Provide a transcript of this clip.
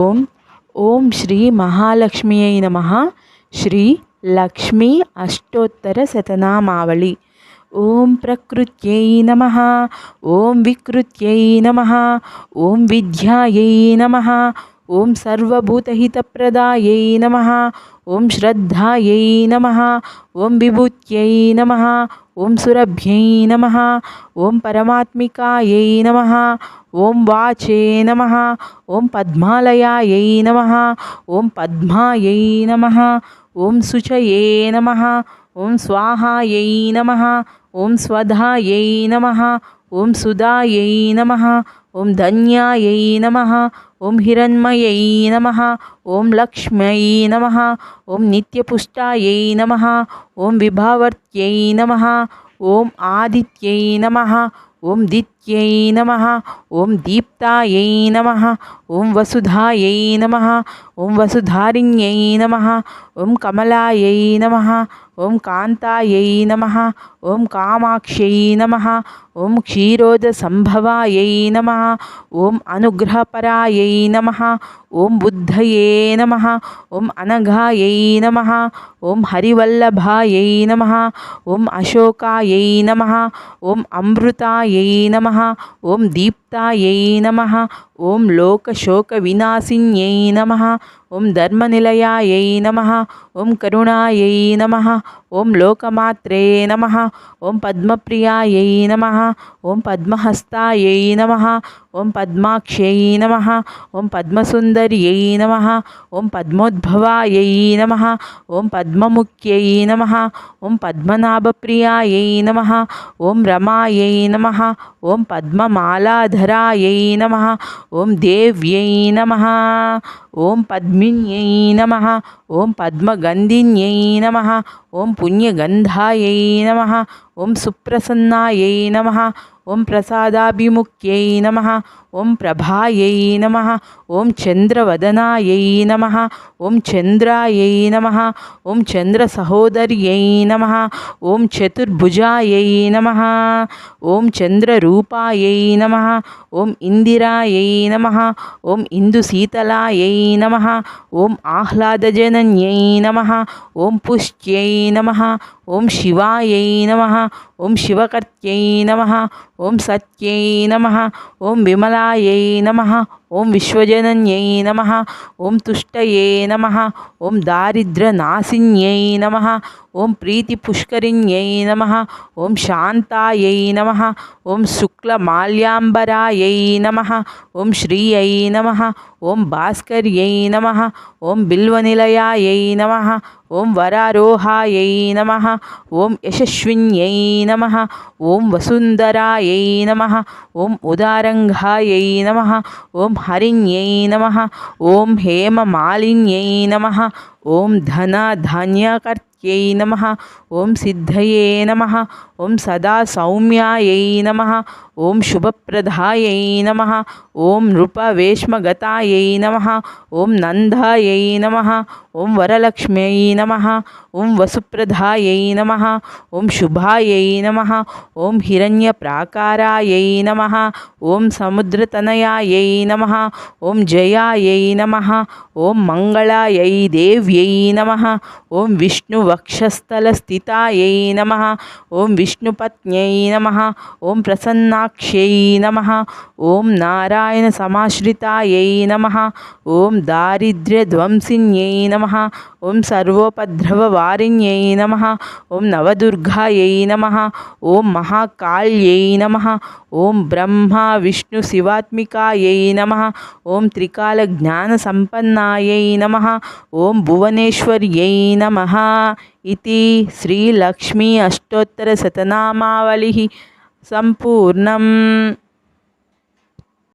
ఓం ఓం శ్రీ మహాలక్ష్మ్యై నమః. శ్రీ లక్ష్మీ అష్టోత్తర శతనామావళి. ఓం ప్రకృత్యై నమః. ఓం వికృత్యై నమః. ఓం విద్యాయై నమః. ఓం సర్వభూతహితప్రదాయై నమః. ఓం శ్రద్ధాయై నమః. ఓం విభూత్యై నమః. ఓం సురభ్యై నమః. ఓం పరమాత్మికాయై నమః. ఓం వాచే నమః. ఓం పద్మాలయాయై నమః. ఓం పద్మాయై నమః. ఓం శుచయే నమః. ఓం స్వాహాయై నమః. ఓం స్వధాయై నమః. ఓం సుధాయై నమః. ఓం ధన్యాయై నమః. ఓం హిరణ్మయై నమః. ఓం లక్ష్మ్యై నమః. ఓం నిత్యపుష్టాయై నమః. ఓం విభావర్త్యై నమః. ఓం ఆదిత్యై నమః. ఓం దిత్యై నమః. ఓం దీప్తాయై నమః. ఓం వసుధాయై నమః. ఓం వసుధారిణ్యై నమః. ఓం కమలాయై నమః. ఓం కాంతాయై నమః. ఓం కామాక్ష్యై నమః. ఓం క్షీరోదసంభవాయై నమః. ఓం అనుగ్రహపరాయై నమః. ఓం బుద్ధయే నమః. ఓం అనఘాయై నమః. ఓం హరివల్లభాయై నమః. ఓం అశోకాయై నమః. ఓం అమృతాయై నమః. ఓం దీప్తాయై నమః. ఓం లోకశోక వినాశిన్యై నమః. ఓం ధర్మనిలయాయై నమః. ఓం కరుణాయై నమః. ఓం లోకమాత్రే నమః. ఓం పద్మప్రియాయై నమః. ఓం పద్మహస్తాయై నమః. ఓం పద్మాక్ష్యై నమః. ఓం పద్మసుందర్యై నమః. ఓం పద్మోద్భవాయై నమః. ఓం పద్మముఖ్యై నమః. ఓం పద్మనాభప్రియాయై నమః. ఓం రమాయై నమః. ఓం పద్మమాలాధరాయై నమః. ఓం దేవ్యై నమః. ఓం పద్మిన్యై నమః. ఓం పద్మగంధిన్యై నమః. ఓం పుణ్యగంధాయై నమః. ఓం సుప్రసన్నాయై నమః. ఓం ప్రసాదాభిముఖ్యై నమః. ఓం ప్రభాయై నమః. ఓం చంద్రవదనాయై నమః. ఓం చంద్రాయై నమః. ఓం చంద్రసహోదర్యై నమః. ఓం చతుర్భుజాయై నమః. ఓం చంద్రరూపాయై నమః. ఓం ఇందిరాయై నమః. ఓం ఇందుశీతలాయై నమః. ఓం ఆహ్లాదజనన్యై నమః. ఓం పుష్ట్యై నమః. ఓం శివాయై నమః. ఓం శివకర్త్యై నమః. ఓం సత్యై నమః. ఓం విమలాయై నమః. ఓం విశ్వజనన్యై నమః. ఓం తుష్టయే నమః. ఓం దారిద్ర్యనాశిన్యై నమః. ఓం ప్రీతిపుష్కరిణ్యై నమః. ఓం శాంతాయై నమః. ఓం శుక్లమాల్యాంబరాయై నమః. ఓం శ్రీయై నమః. ఓం భాస్కర్యై నమః. ఓం బిల్వనిలయాయై నమః. ఓం వరారోహాయై నమః. ఓం యశస్విన్యై నమః. ఓం వసుంధరాయై నమః. ఓం ఉదారంగాయై నమః. ఓం హరిణ్యై నమః. ఓం హేమమాలిన్యై నమః. ఓం ధనధాన్యకర్త్యై నమః. ఓం సిద్ధయే నమః. ఓం సదా సౌమ్యాయై నమః. ఓం శుభప్రదాయై నమః. ఓం నృపవేష్మగతాయై నమః. ఓం నందాయై నమః. ఓం వరలక్ష్మ్యై నమః. ఓం వసుప్రదాయై నమః. ఓం శుభాయై నమః. ఓం హిరణ్యప్రాకారాయై నమః. ఓం సముద్రతనయాయై నమః. ఓం జయాయై నమః. ఓం మంగళాయై దేవ్యై నమః. ఓం విష్ణువక్షస్థలస్థితాయై నమః. ఓం విష్ణుపత్న్యై నమః. ఓం ప్రసన్నాక్ష్యై నమః. ఓం నారాయణ సమాశ్రితాయై నమః. ఓం దారిద్ర్యధ్వంసిన్యై నమః. ఓం సర్వోపద్రవవారిణ్యై నమః. ఓం నవదుర్గాయై నమః. ఓం మహాకాళ్యై నమః. ఓం బ్రహ్మ విష్ణు శివాత్మికాయై నమః. ఓం త్రికాల జ్ఞాన సంపన్నాయై నమః. ఓం భువనేశ్వర్యై నమః. ఇతి శ్రీ లక్ష్మీ అష్టోత్తర శతనామావళి సంపూర్ణం.